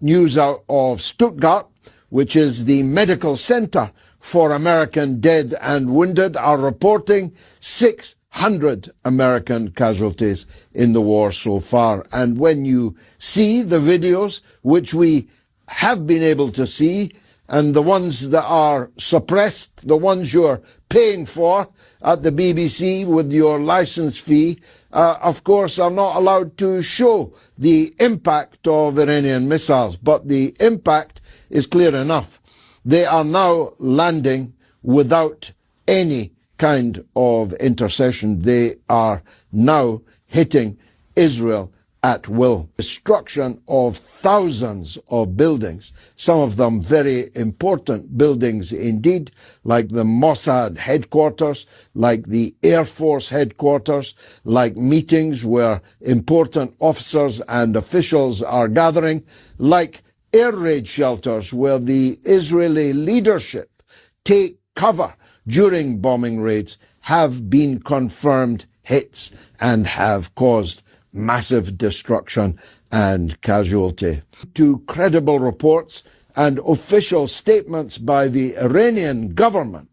News out of Stuttgart, which is the medical center for American dead and wounded, are reporting 600 American casualties in the war so far. And when you see the videos, which we have been able to see, and the ones that are suppressed, the ones you're paying for at the BBC with your license fee, of course, are not allowed to show the impact of Iranian missiles. But the impact is clear enough. They are now landing without any kind of intercession. They are now hitting Israel at will. Destruction of thousands of buildings, some of them very important buildings indeed, like the Mossad headquarters, like the Air Force headquarters, like meetings where important officers and officials are gathering, like air raid shelters where the Israeli leadership take cover during bombing raids, have been confirmed hits and have caused massive destruction and casualty. To credible reports and official statements by the Iranian government,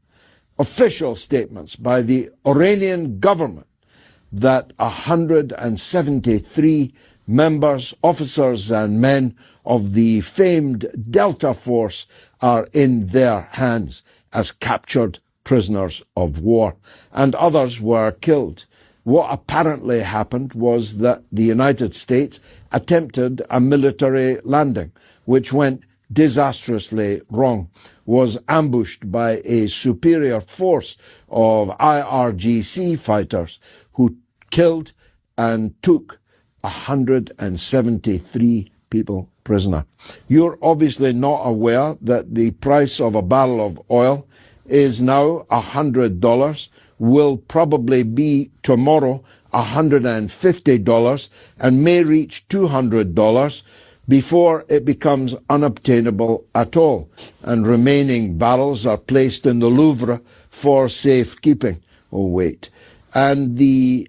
that 173 members, officers and men of the famed Delta Force are in their hands as captured prisoners of war, and others were killed. What apparently happened was that the United States attempted a military landing, which went disastrously wrong, was ambushed by a superior force of IRGC fighters who killed and took 173 people prisoner. You're obviously not aware that the price of a barrel of oil is now $100, will probably be tomorrow $150 and may reach $200 before it becomes unobtainable at all, and remaining barrels are placed in the Louvre for safekeeping. Oh wait. And the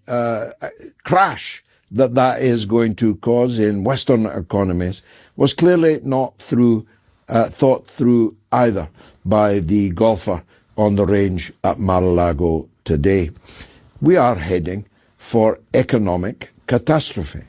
crash that is going to cause in Western economies was clearly not thought through either by the golfer on the range at Mar-a-Lago today. We are heading for economic catastrophe.